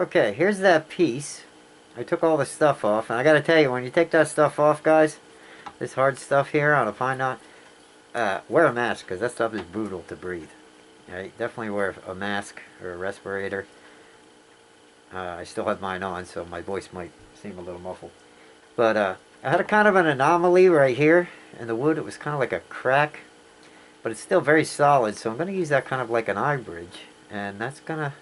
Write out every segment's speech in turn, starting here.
Okay, here's that piece. I took all the stuff off, and I gotta tell you, when you take that stuff off, guys, this hard stuff here on a pine knot, wear a mask, because that stuff is brutal to breathe. Right? Definitely wear a mask or a respirator. I still have mine on, so my voice might seem a little muffled. But I had a kind of an anomaly right here in the wood. It was kind of like a crack, but it's still very solid, so I'm going to use that kind of like an eye bridge. And that's going to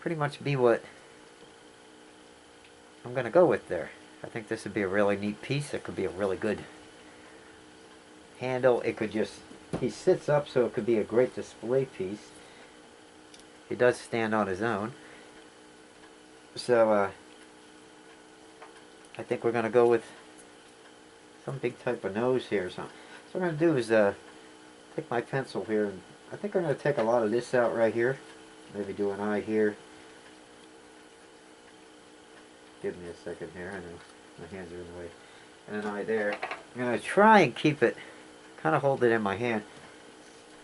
pretty much be what I'm going to go with there. I think this would be a really neat piece. It could be a really good handle. It could just, he sits up, so it could be a great display piece. He does stand on his own. So I think we're going to go with some big type of nose here or something. So what I'm going to do is take my pencil here, and I think I'm going to take a lot of this out right here. Maybe do an eye here. Give me a second here. I know my hands are in the way. And an eye there. I'm going to try and keep it, kind of hold it in my hand.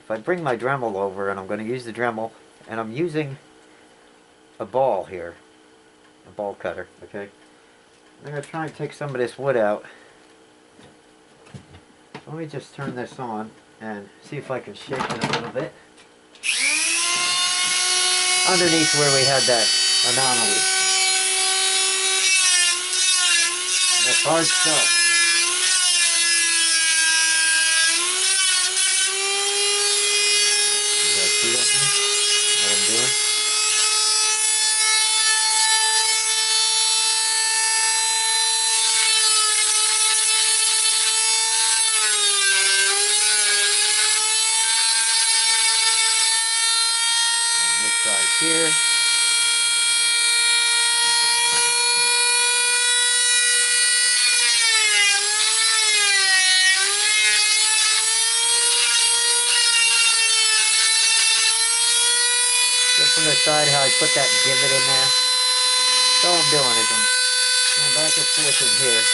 If I bring my Dremel over, and I'm going to use the Dremel, and I'm using a ball here, a ball cutter, okay? I'm going to try and take some of this wood out. So let me just turn this on and see if I can shake it a little bit. Underneath where we had that anomaly. That's hard stuff. You guys see that? What I'm doing? On this side here. Just from the side how I put that divot in there. So all I'm doing is I'm going back and forth in here.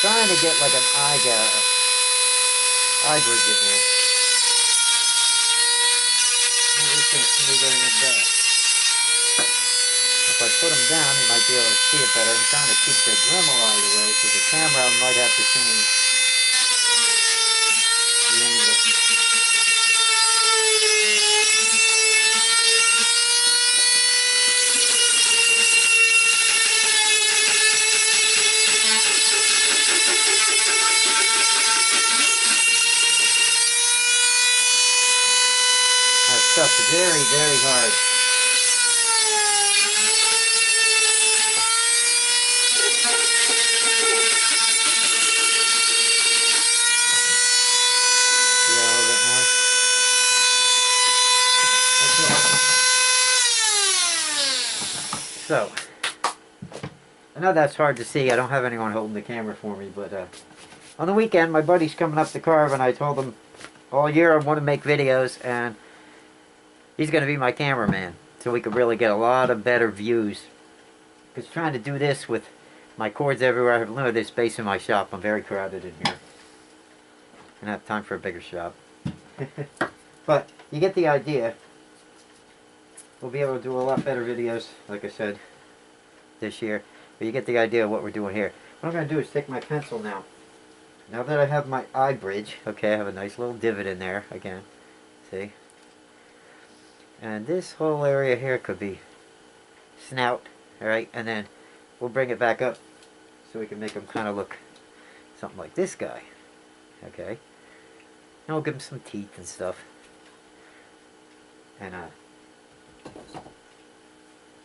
Trying to get like an eye bridge in there. Maybe it's going to smooth everything down. If I put them down, you might be able to see it better. I'm trying to keep the Dremel out of the way because the camera might have to change the angle. That stuff's very, very hard. See that a little bit more? So, I know that's hard to see. I don't have anyone holding the camera for me, but on the weekend, my buddy's coming up to Carve, and I told him all year I want to make videos, and he's going to be my cameraman, so we could really get a lot of better views. Because trying to do this with my cords everywhere, I have limited space in my shop. I'm very crowded in here. I don't have time for a bigger shop. But you get the idea. We'll be able to do a lot better videos, like I said, this year. But you get the idea of what we're doing here. What I'm going to do is take my pencil now. Now that I have my eye bridge, okay, I have a nice little divot in there again. See? And this whole area here could be snout, alright? And then we'll bring it back up so we can make him kind of look something like this guy. Okay? And we'll give him some teeth and stuff. And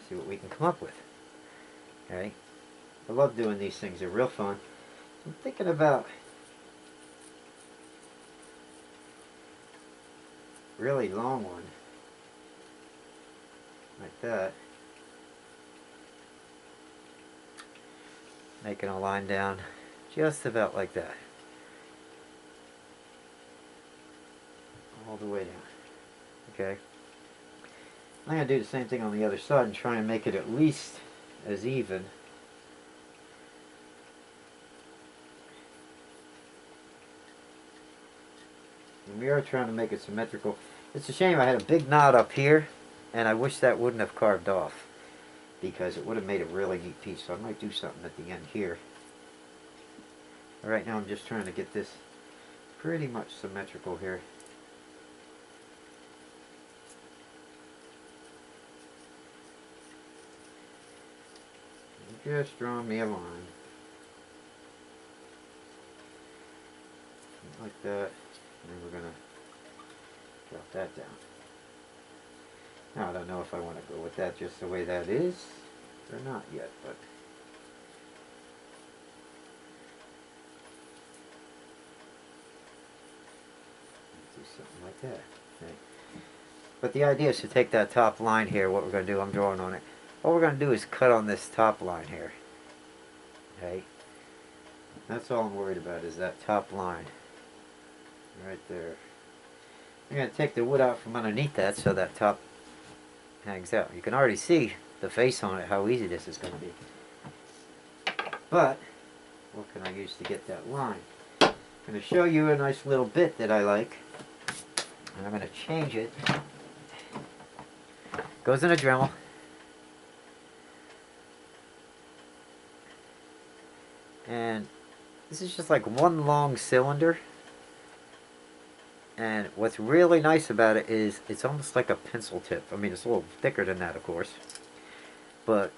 see what we can come up with. Alright? I love doing these things. They're real fun. I'm thinking about really long one. Like that. Making a line down just about like that. All the way down. Okay. I'm going to do the same thing on the other side and try and make it at least as even. And we are trying to make it symmetrical. It's a shame I had a big knot up here And I wish that wouldn't have carved off, because it would have made a really neat piece. So I might do something at the end here. Right now I'm just trying to get this pretty much symmetrical here. Just drawing me a line. Like that. And then we're going to drop that down. Now I don't know if I want to go with that just the way that is or not yet, but do something like that. Okay. But the idea is to take that top line here. What we're going to do, I'm drawing on it. All we're going to do is cut on this top line here. Okay. That's all I'm worried about, is that top line. Right there. I'm going to take the wood out from underneath that so that top hangs out. You can already see the face on it, how easy this is going to be. But what can I use to get that line? I'm going to show you a nice little bit that I like. And I'm going to change it. Goes in a Dremel. And this is just like one long cylinder. And what's really nice about it is it's almost like a pencil tip. I mean, it's a little thicker than that, of course. But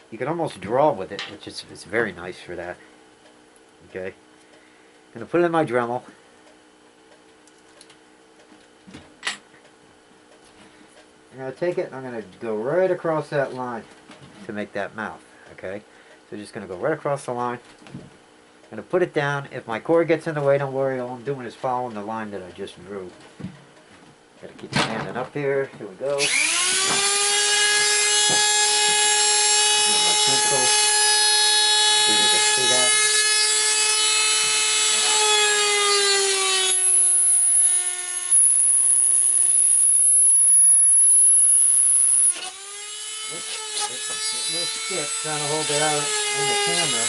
you can almost draw with it, which is it's very nice for that. Okay. I'm going to put it in my Dremel. I'm going to take it and I'm going to go right across that line to make that mouth. Okay. So just going to go right across the line. I'm going to put it down. If my cord gets in the way, don't worry. All I'm doing is following the line that I just drew. Got to keep standing up here. Here we go. My pencil. See if you can see that. It will stick, trying to hold it out on the camera.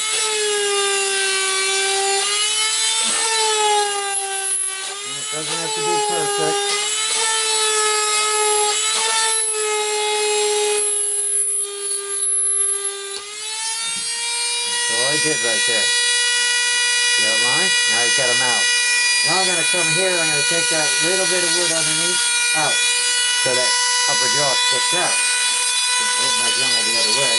And it doesn't have to be perfect. That's all I did right there. See that line? Now he's got a mouth. Now I'm going to come here, I'm going to take that little bit of wood underneath out. So that upper jaw sticks out. I'm going to hold my Dremel the other way.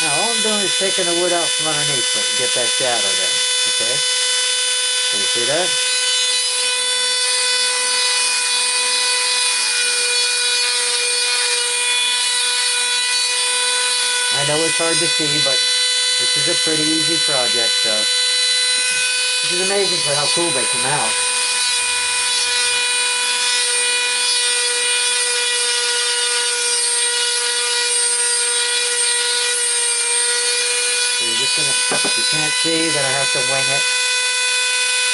Now all I'm doing is taking the wood out from underneath it and get that shadow there. Okay? Can you see that? I know it's hard to see, but this is a pretty easy project, so which is amazing for how cool they come out. So you're just gonna, if you can't see, you're gonna have to wing it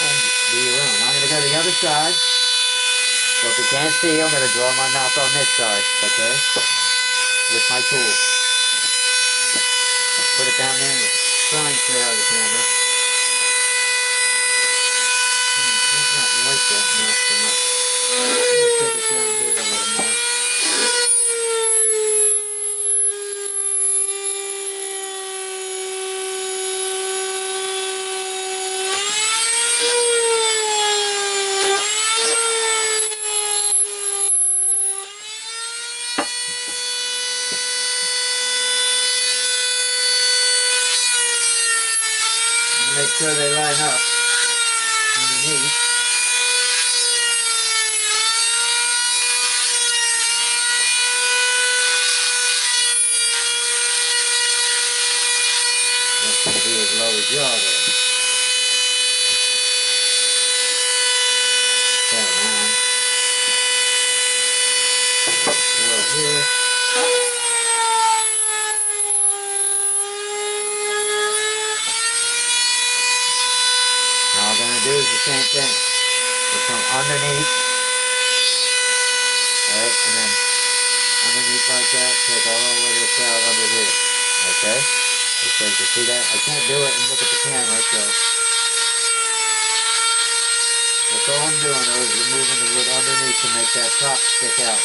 and do your own. I'm gonna go to the other side. So if you can't see, I'm gonna draw my mouth on this side, okay? With my tool. Put it down there and try and clear out the camera. Might not like that mouth so much. Put it down here a little more. Make sure they line up underneath. That's going to be his lower jaw there. That line. Go here. same thing. We'll come underneath. Alright, and then underneath like that, take all of this out under here. Okay? So you can see that? I can't do it and look at the camera, so that's all I'm doing though, is removing the wood underneath to make that top stick out.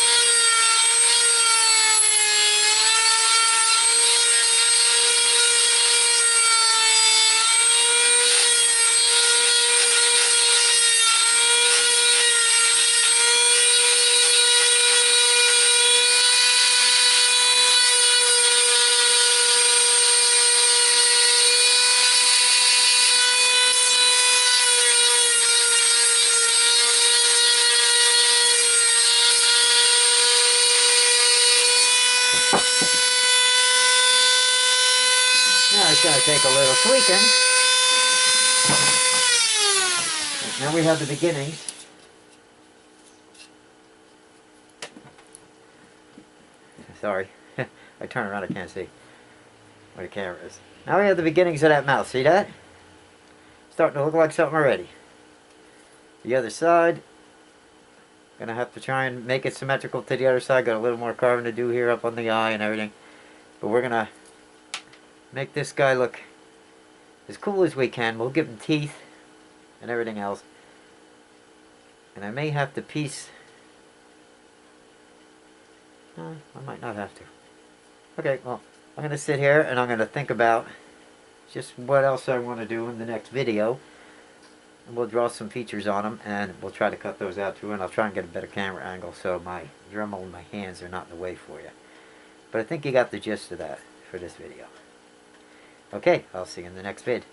Now it's going to take a little tweaking. Now we have the beginnings. Sorry, I turn around, I can't see where the camera is. Now we have the beginnings of that mouth. See that? Starting to look like something already. The other side, gonna have to try and make it symmetrical to the other side. Got a little more carving to do here up on the eye and everything. But we're gonna make this guy look as cool as we can. We'll give him teeth and everything else. And I may have to piece... I might not have to. Okay, well, I'm going to sit here and I'm going to think about just what else I want to do in the next video. And we'll draw some features on them and we'll try to cut those out too. And I'll try and get a better camera angle so my Dremel and my hands are not in the way for you. But I think you got the gist of that for this video. Okay, I'll see you in the next vid.